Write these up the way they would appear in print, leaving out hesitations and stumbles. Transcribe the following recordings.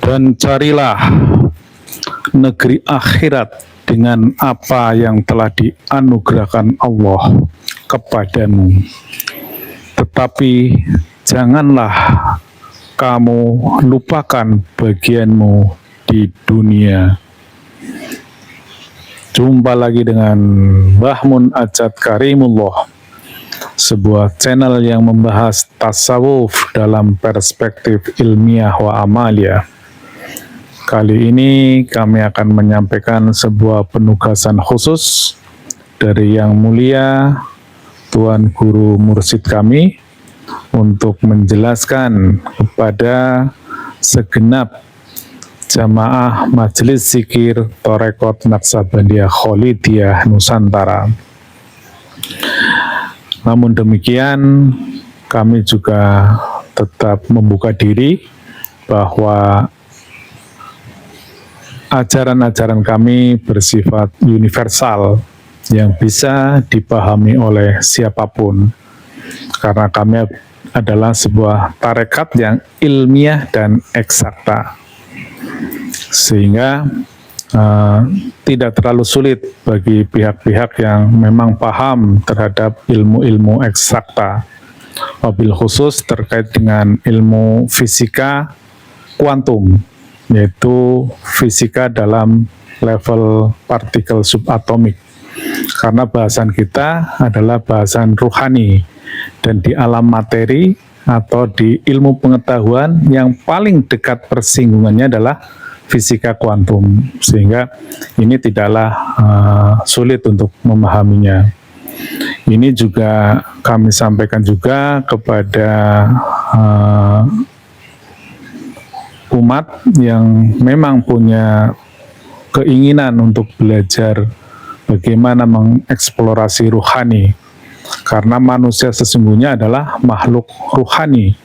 Dan carilah negeri akhirat dengan apa yang telah dianugerahkan Allah kepadamu. Tetapi janganlah kamu lupakan bagianmu di dunia. Jumpa lagi dengan Mbah Mun Ajat Karimullah, sebuah channel yang membahas tasawuf dalam perspektif ilmiah wa amalia. Kali ini kami akan menyampaikan sebuah penugasan khusus dari Yang Mulia Tuan Guru Mursyid kami untuk menjelaskan kepada segenap jamaah Majelis Zikir Thoreqat Naqsabandiyah Kholidiyah Nusantara. Namun demikian, kami juga tetap membuka diri bahwa ajaran-ajaran kami bersifat universal yang bisa dipahami oleh siapapun, karena kami adalah sebuah tarekat yang ilmiah dan eksakta, sehingga tidak terlalu sulit bagi pihak-pihak yang memang paham terhadap ilmu-ilmu eksakta, wabil khusus terkait dengan ilmu fisika kuantum, yaitu fisika dalam level partikel subatomik. Karena bahasan kita adalah bahasan ruhani, dan di alam materi atau di ilmu pengetahuan yang paling dekat persinggungannya adalah fisika kuantum, sehingga ini tidaklah sulit untuk memahaminya. Ini juga kami sampaikan juga kepada umat yang memang punya keinginan untuk belajar bagaimana mengeksplorasi ruhani, karena manusia sesungguhnya adalah makhluk ruhani.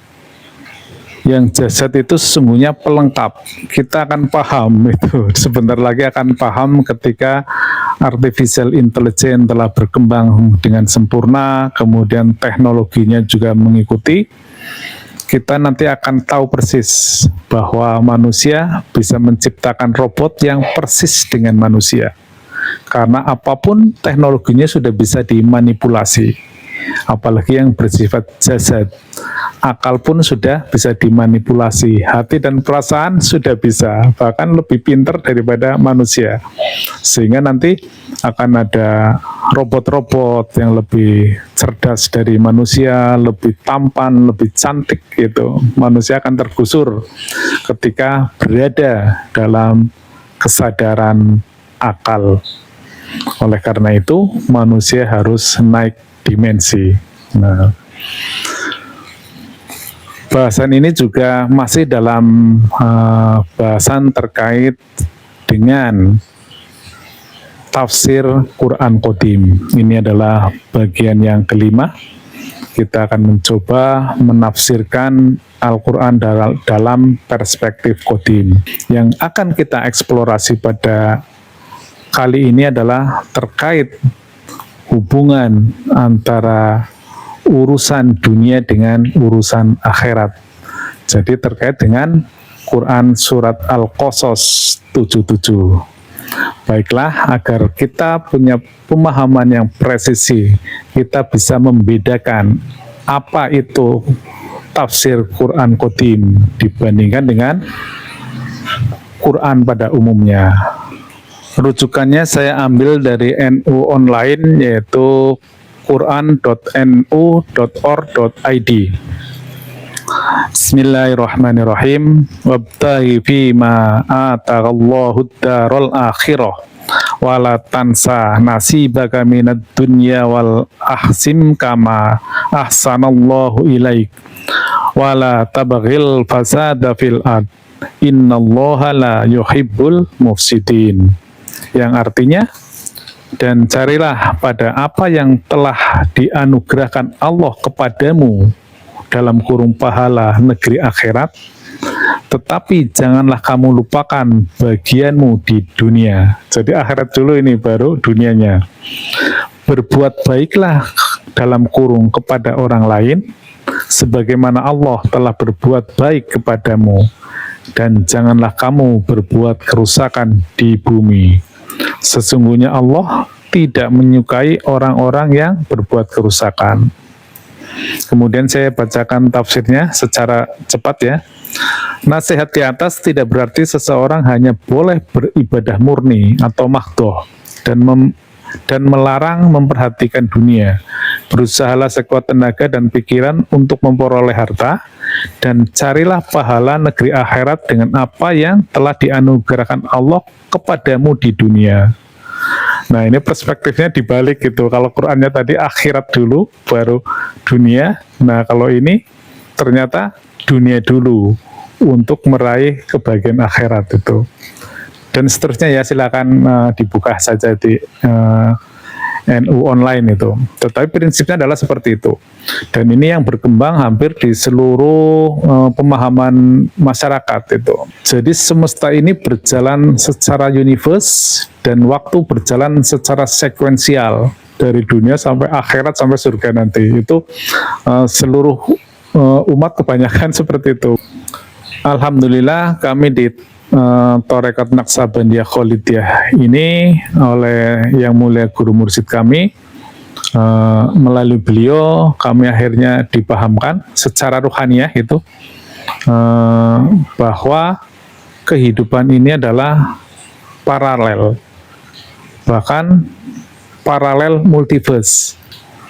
Yang jasad itu sesungguhnya pelengkap. Kita akan paham itu, sebentar lagi akan paham ketika artificial intelligence telah berkembang dengan sempurna, kemudian teknologinya juga mengikuti. Kita nanti akan tahu persis bahwa manusia bisa menciptakan robot yang persis dengan manusia. Karena apapun teknologinya sudah bisa dimanipulasi, apalagi yang bersifat jasad. Akal pun sudah bisa dimanipulasi, hati dan perasaan sudah bisa, bahkan lebih pintar daripada manusia. Sehingga nanti akan ada robot-robot yang lebih cerdas dari manusia, lebih tampan, lebih cantik gitu. Manusia akan tergusur ketika berada dalam kesadaran akal. Oleh karena itu, manusia harus naik dimensi. Nah, bahasan ini juga masih dalam bahasan terkait dengan tafsir Quran Qadim. Ini adalah bagian yang kelima. Kita akan mencoba menafsirkan Al-Quran dalam perspektif Qadim. Yang akan kita eksplorasi pada kali ini adalah terkait hubungan antara urusan dunia dengan urusan akhirat. Jadi terkait dengan Quran surat Al-Qasas 77. Baiklah, agar kita punya pemahaman yang presisi, kita bisa membedakan apa itu tafsir Quran Qadim dibandingkan dengan Quran pada umumnya. Rujukannya saya ambil dari NU Online, yaitu quran.nu.org.id. Bismillahirrahmanirrahim. Wabtaghi fima ataqallahu ad-daral akhirah wa la tansa nasibaka minad dunya wal ahsim kama ahsanallahu ilaik wa la tabghil fasada fil ard innallaha la yuhibbul mufsidin. Yang artinya, dan carilah pada apa yang telah dianugerahkan Allah kepadamu dalam kurung pahala negeri akhirat, tetapi janganlah kamu lupakan bagianmu di dunia. Jadi akhirat dulu, ini baru dunianya. Berbuat baiklah dalam kurung kepada orang lain, sebagaimana Allah telah berbuat baik kepadamu, dan janganlah kamu berbuat kerusakan di bumi. Sesungguhnya Allah tidak menyukai orang-orang yang berbuat kerusakan. Kemudian saya bacakan tafsirnya secara cepat ya. Nasihat di atas tidak berarti seseorang hanya boleh beribadah murni atau mahdoh dan melarang memperhatikan dunia. Berusahalah sekuat tenaga dan pikiran untuk memperoleh harta, dan carilah pahala negeri akhirat dengan apa yang telah dianugerahkan Allah kepadamu di dunia. Nah, ini perspektifnya dibalik gitu. Kalau Qur'annya tadi akhirat dulu, baru dunia. Nah, kalau ini ternyata dunia dulu untuk meraih kebahagiaan akhirat itu. Dan seterusnya ya, silakan dibuka saja di NU online itu. Tetapi prinsipnya adalah seperti itu. Dan ini yang berkembang hampir di seluruh pemahaman masyarakat itu. Jadi semesta ini berjalan secara universe dan waktu berjalan secara sekuensial dari dunia sampai akhirat sampai surga nanti. Itu seluruh umat kebanyakan seperti itu. Alhamdulillah kami di Tarekat Naqsabandiyah Kholidiyah ini oleh Yang Mulia Guru Mursyid kami, melalui beliau kami akhirnya dipahamkan secara ruhaniyah itu bahwa kehidupan ini adalah paralel, bahkan paralel multiverse.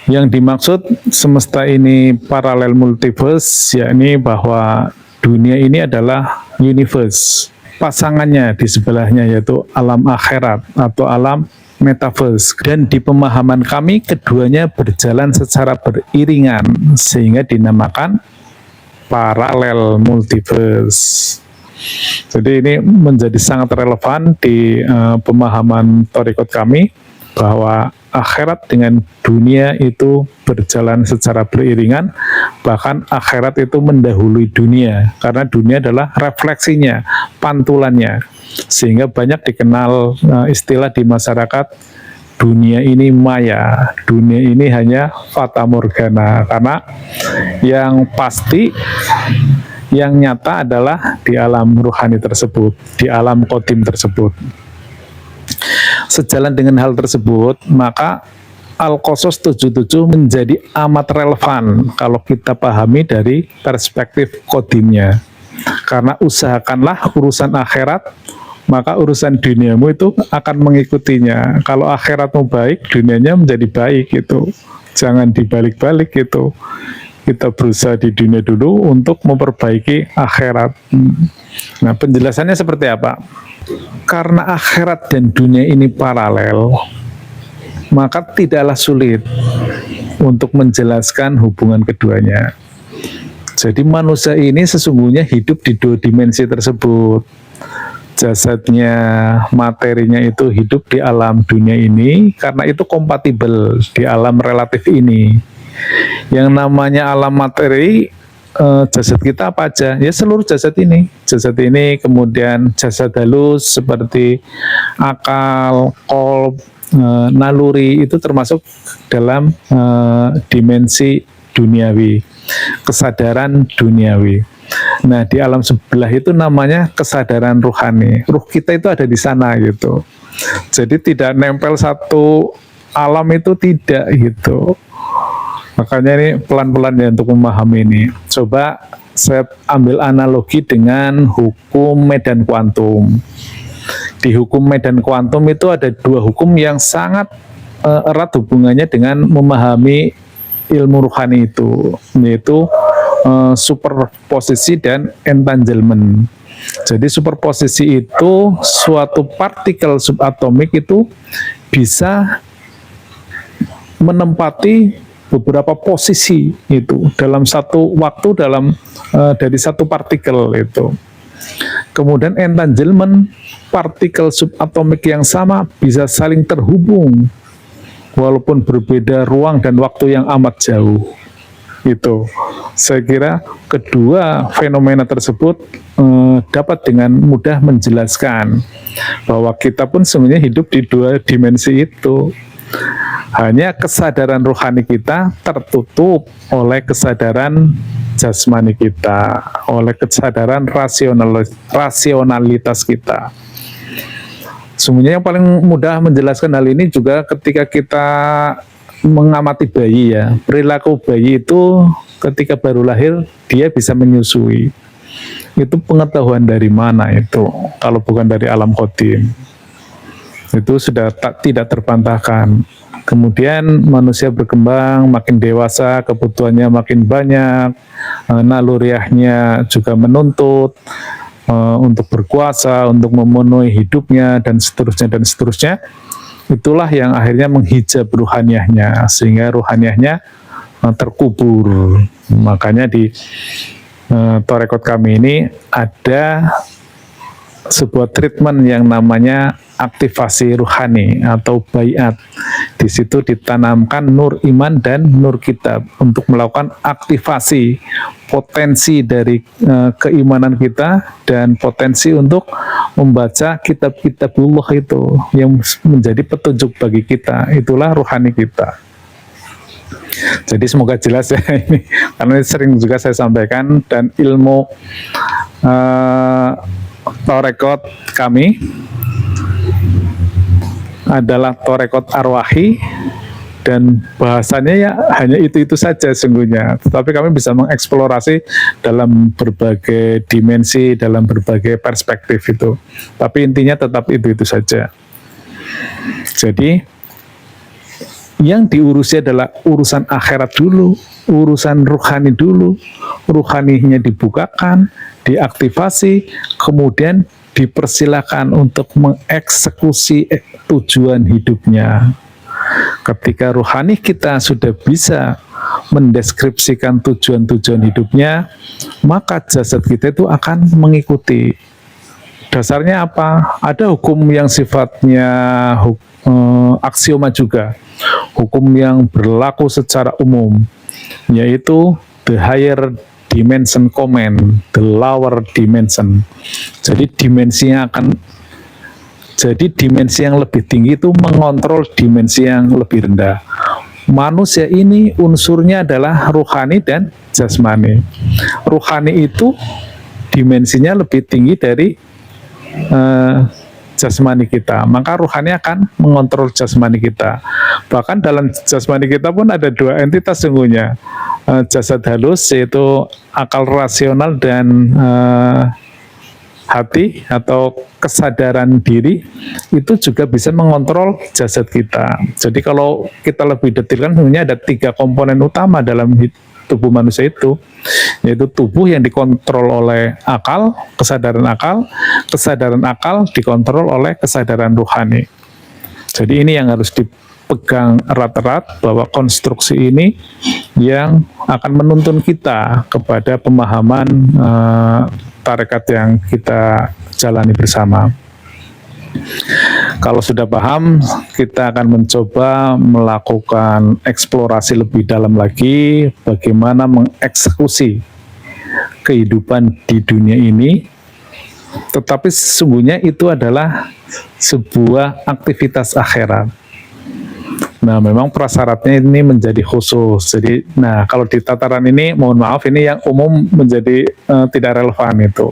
Yang dimaksud semesta ini paralel multiverse, yakni bahwa dunia ini adalah universe. Pasangannya di sebelahnya yaitu alam akhirat atau alam metaverse. Dan di pemahaman kami keduanya berjalan secara beriringan sehingga dinamakan paralel multiverse. Jadi ini menjadi sangat relevan di pemahaman thariqat kami bahwa akhirat dengan dunia itu berjalan secara beriringan, bahkan akhirat itu mendahului dunia, karena dunia adalah refleksinya, pantulannya, sehingga banyak dikenal istilah di masyarakat, dunia ini maya, dunia ini hanya fata morgana, karena yang pasti, yang nyata adalah di alam ruhani tersebut, di alam qadim tersebut. Sejalan dengan hal tersebut, maka Al-Qasas 77 menjadi amat relevan kalau kita pahami dari perspektif qadimnya. Karena usahakanlah urusan akhirat, maka urusan duniamu itu akan mengikutinya. Kalau akhiratmu baik, dunianya menjadi baik gitu. Jangan dibalik-balik gitu. Kita berusaha di dunia dulu untuk memperbaiki akhirat. Nah, penjelasannya seperti apa? Karena akhirat dan dunia ini paralel, maka tidaklah sulit untuk menjelaskan hubungan keduanya. Jadi manusia ini sesungguhnya hidup di dua dimensi tersebut. Jasadnya, materinya itu hidup di alam dunia ini karena itu kompatibel di alam relatif ini. Yang namanya alam materi, jasad kita apa aja? Ya seluruh jasad ini. Jasad ini, kemudian jasad halus seperti akal, qalb, naluri itu termasuk dalam dimensi duniawi, kesadaran duniawi. Nah, di alam sebelah itu namanya kesadaran ruhani. Ruh kita itu ada di sana gitu. Jadi tidak nempel satu alam itu tidak gitu. Makanya ini pelan-pelan ya untuk memahami ini. Coba saya ambil analogi dengan hukum medan kuantum. Di hukum medan kuantum itu ada dua hukum yang sangat erat hubungannya dengan memahami ilmu ruhani itu, yaitu superposisi dan entanglement. Jadi superposisi itu suatu partikel subatomik itu bisa menempati beberapa posisi itu dalam satu waktu dari satu partikel itu. Kemudian entanglement, partikel subatomik yang sama bisa saling terhubung walaupun berbeda ruang dan waktu yang amat jauh. Itu saya kira kedua fenomena tersebut dapat dengan mudah menjelaskan bahwa kita pun sebenarnya hidup di dua dimensi itu. Hanya kesadaran rohani kita tertutup oleh kesadaran jasmani kita, oleh kesadaran rasionalitas kita. Sungguhnya yang paling mudah menjelaskan hal ini juga ketika kita mengamati bayi ya. Perilaku bayi itu ketika baru lahir dia bisa menyusui. Itu pengetahuan dari mana itu? Kalau bukan dari alam qadim. Itu sudah tidak terbantahkan. Kemudian manusia berkembang, makin dewasa, kebutuhannya makin banyak, naluriahnya juga menuntut untuk berkuasa, untuk memenuhi hidupnya, dan seterusnya, dan seterusnya. Itulah yang akhirnya menghijab ruhaniyahnya, sehingga ruhaniyahnya terkubur. Makanya di Torekot kami ini ada sebuah treatment yang namanya aktivasi ruhani atau baiat. Di situ ditanamkan nur iman dan nur kitab untuk melakukan aktivasi potensi dari keimanan kita dan potensi untuk membaca kitab-kitabullah itu yang menjadi petunjuk bagi kita. Itulah ruhani kita. Jadi semoga jelas ya ini, karena ini sering juga saya sampaikan, dan ilmu Torekot kami adalah Torekot arwahi, dan bahasanya ya hanya itu-itu saja sungguhnya. Tetapi kami bisa mengeksplorasi dalam berbagai dimensi, dalam berbagai perspektif itu. Tapi intinya tetap itu-itu saja. Jadi yang diurusi adalah urusan akhirat dulu, urusan ruhani dulu. Ruhaninya dibukakan, diaktifasi, kemudian dipersilakan untuk mengeksekusi tujuan hidupnya. Ketika ruhani kita sudah bisa mendeskripsikan tujuan-tujuan hidupnya, maka jasad kita itu akan mengikuti. Dasarnya apa? Ada hukum yang sifatnya aksioma juga, hukum yang berlaku secara umum, yaitu the higher dimension command, the lower dimension. Jadi dimensi yang lebih tinggi itu mengontrol dimensi yang lebih rendah. Manusia ini unsurnya adalah ruhani dan jasmani. Ruhani itu dimensinya lebih tinggi dari jasmani kita, maka ruhani akan mengontrol jasmani kita. Bahkan dalam jasmani kita pun ada dua entitas sungguhnya, jasad halus yaitu akal rasional dan hati atau kesadaran diri, itu juga bisa mengontrol jasad kita. Jadi kalau kita lebih detailkan, sebenarnya ada 3 komponen utama dalam tubuh manusia itu, yaitu tubuh yang dikontrol oleh akal, kesadaran akal dikontrol oleh kesadaran ruhani. Jadi ini yang harus dipegang erat-erat, bahwa konstruksi ini yang akan menuntun kita kepada pemahaman tarekat yang kita jalani bersama. Kalau sudah paham, kita akan mencoba melakukan eksplorasi lebih dalam lagi bagaimana mengeksekusi kehidupan di dunia ini, tetapi sesungguhnya itu adalah sebuah aktivitas akhirat. Nah, memang prasyaratnya ini menjadi khusus. Jadi, kalau di tataran ini, mohon maaf, ini yang umum menjadi tidak relevan itu.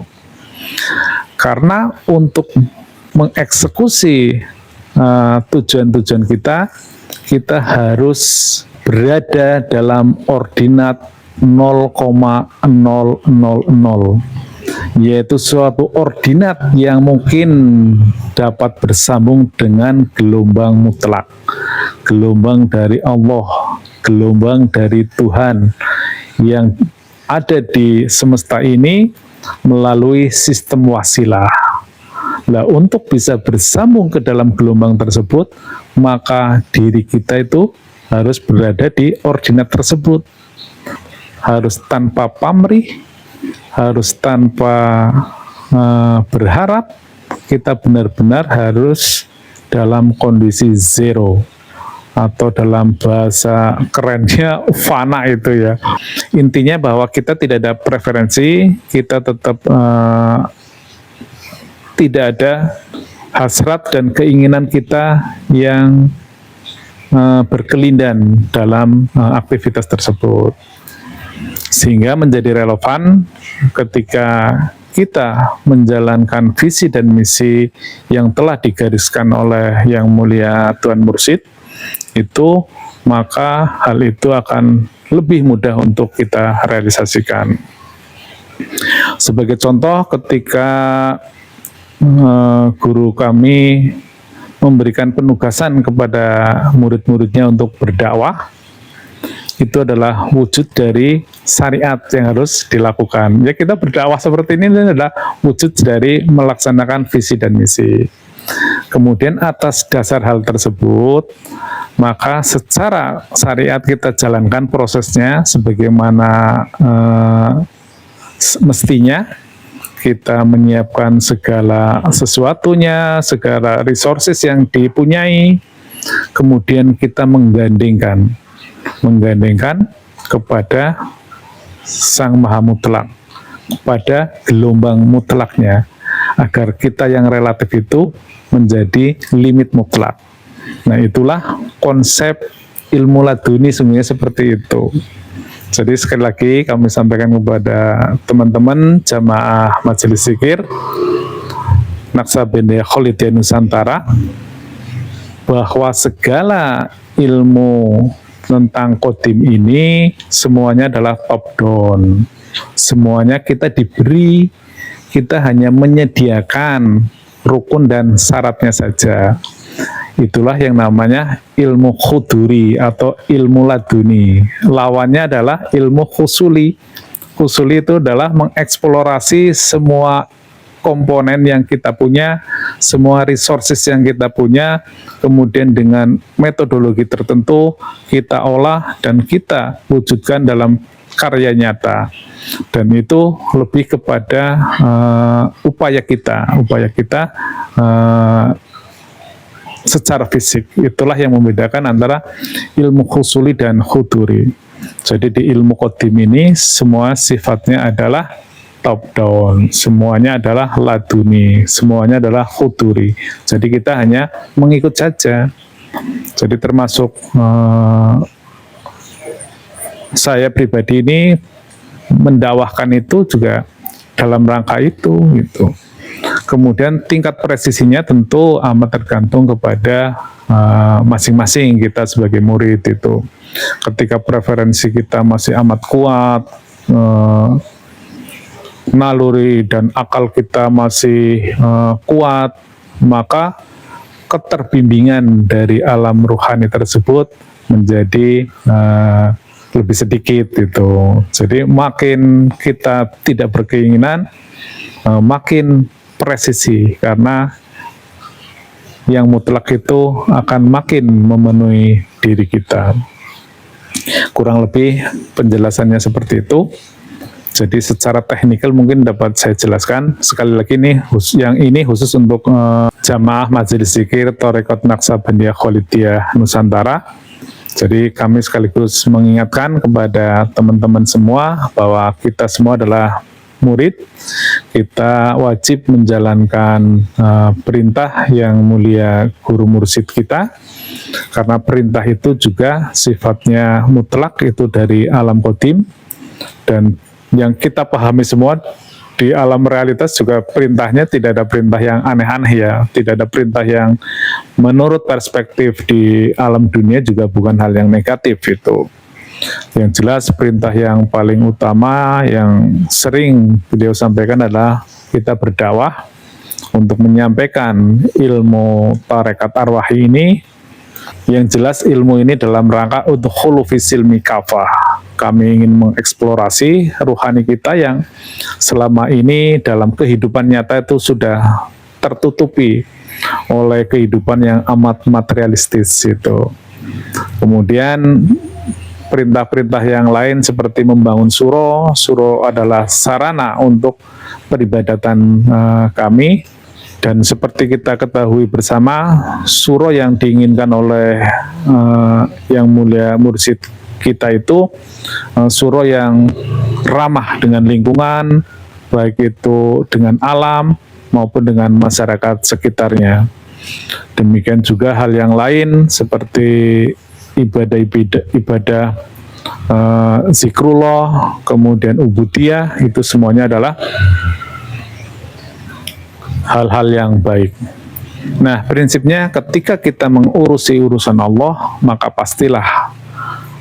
Karena untuk mengeksekusi tujuan-tujuan kita harus berada dalam ordinat 0,000, yaitu suatu ordinat yang mungkin dapat bersambung dengan gelombang mutlak, gelombang dari Allah, gelombang dari Tuhan yang ada di semesta ini melalui sistem wasilah. Nah, untuk bisa bersambung ke dalam gelombang tersebut, maka diri kita itu harus berada di ordinat tersebut. Harus tanpa pamrih, harus tanpa berharap, kita benar-benar harus dalam kondisi zero, atau dalam bahasa kerennya fana itu ya. Intinya bahwa kita tidak ada preferensi, kita tetap tidak ada hasrat dan keinginan kita yang berkelindan dalam aktivitas tersebut, sehingga menjadi relevan ketika kita menjalankan visi dan misi yang telah digariskan oleh Yang Mulia Tuan Mursyid itu, maka hal itu akan lebih mudah untuk kita realisasikan. Sebagai contoh, ketika guru kami memberikan penugasan kepada murid-muridnya untuk berdakwah, itu adalah wujud dari syariat yang harus dilakukan. Ya, kita berdakwah seperti ini adalah wujud dari melaksanakan visi dan misi. Kemudian atas dasar hal tersebut, maka secara syariat kita jalankan prosesnya sebagaimana mestinya. Kita menyiapkan segala sesuatunya, segala resources yang dipunyai, kemudian kita menggandengkan kepada Sang Maha Mutlak, kepada gelombang mutlaknya, agar kita yang relatif itu menjadi limit mutlak. Nah, itulah konsep ilmu laduni sebenarnya seperti itu. Jadi sekali lagi kami sampaikan kepada teman-teman jamaah Majelis Zikir Naksabandia Kholidiyah Nusantara bahwa segala ilmu tentang Qadim ini semuanya adalah top down. Semuanya kita diberi, kita hanya menyediakan rukun dan syaratnya saja. Itulah yang namanya ilmu khuduri atau ilmu laduni. Lawannya adalah ilmu khusuli. Khusuli itu adalah mengeksplorasi semua komponen yang kita punya, semua resources yang kita punya, kemudian dengan metodologi tertentu kita olah dan kita wujudkan dalam karya nyata. Dan itu lebih kepada upaya kita secara fisik. Itulah yang membedakan antara ilmu khusuli dan khuduri. Jadi di ilmu Qadim ini semua sifatnya adalah top down, semuanya adalah laduni, semuanya adalah khuduri. Jadi kita hanya mengikut saja. Jadi termasuk saya pribadi ini mendakwahkan itu juga dalam rangka itu gitu. Kemudian tingkat presisinya tentu amat tergantung kepada masing-masing kita sebagai murid itu. Ketika preferensi kita masih amat kuat, naluri dan akal kita masih kuat, maka keterbimbingan dari alam ruhani tersebut menjadi lebih sedikit itu. Jadi makin kita tidak berkeinginan, makin presisi, karena yang mutlak itu akan makin memenuhi diri kita. Kurang lebih penjelasannya seperti itu. Jadi secara teknikal mungkin dapat saya jelaskan. Sekali lagi nih, yang ini khusus untuk jamaah Majelis Zikir Thariqat Naksabandia Kholidiyah Nusantara. Jadi kami sekaligus mengingatkan kepada teman-teman semua bahwa kita semua adalah murid, kita wajib menjalankan perintah yang mulia guru mursyid kita, karena perintah itu juga sifatnya mutlak, itu dari alam qadim, dan yang kita pahami semua di alam realitas juga perintahnya tidak ada perintah yang aneh-aneh ya, tidak ada perintah yang menurut perspektif di alam dunia juga bukan hal yang negatif itu. Yang jelas perintah yang paling utama yang sering beliau sampaikan adalah kita berdakwah untuk menyampaikan ilmu tarekat arwah ini. Yang jelas ilmu ini dalam rangka untuk hulufisil mikafah. Kami ingin mengeksplorasi ruhani kita yang selama ini dalam kehidupan nyata itu sudah tertutupi oleh kehidupan yang amat materialistis itu. Kemudian perintah-perintah yang lain seperti membangun suro adalah sarana untuk peribadatan kami, dan seperti kita ketahui bersama, suro yang diinginkan oleh Yang Mulia Mursyid kita itu suro yang ramah dengan lingkungan, baik itu dengan alam maupun dengan masyarakat sekitarnya. Demikian juga hal yang lain seperti ibadah zikrullah, kemudian ubudiyah, itu semuanya adalah hal-hal yang baik. Nah, prinsipnya ketika kita mengurusi urusan Allah, maka pastilah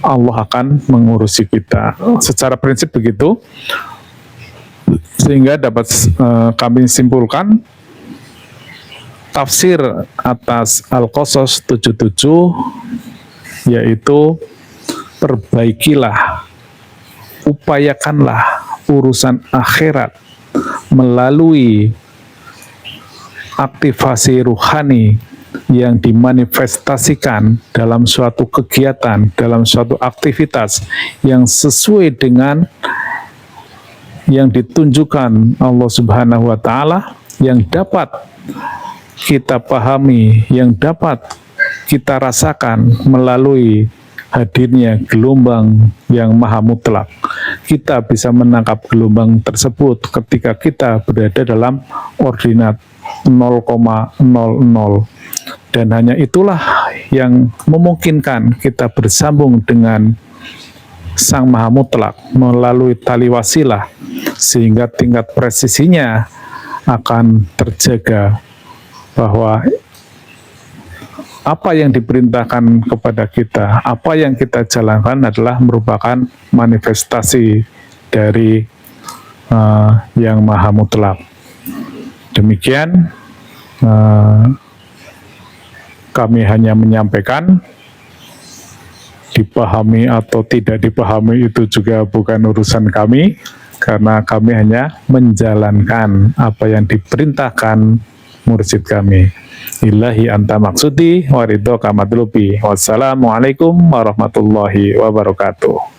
Allah akan mengurusi kita. Secara prinsip begitu, sehingga dapat kami simpulkan tafsir atas Al-Qasas 77, yaitu perbaikilah, upayakanlah urusan akhirat melalui aktivasi ruhani yang dimanifestasikan dalam suatu kegiatan, dalam suatu aktivitas yang sesuai dengan yang ditunjukkan Allah Subhanahu wa Ta'ala, yang dapat kita pahami, yang dapat kita rasakan melalui hadirnya gelombang yang maha mutlak. Kita bisa menangkap gelombang tersebut ketika kita berada dalam ordinat 0,00, dan hanya itulah yang memungkinkan kita bersambung dengan Sang Maha Mutlak melalui tali wasilah, sehingga tingkat presisinya akan terjaga, bahwa apa yang diperintahkan kepada kita, apa yang kita jalankan adalah merupakan manifestasi dari Yang Maha Mutlak. Demikian, kami hanya menyampaikan, dipahami atau tidak dipahami itu juga bukan urusan kami, karena kami hanya menjalankan apa yang diperintahkan mursyid kami. Ilahi anta maksudi wa ridho kamadlubi. Wassalamualaikum warahmatullahi wabarakatuh.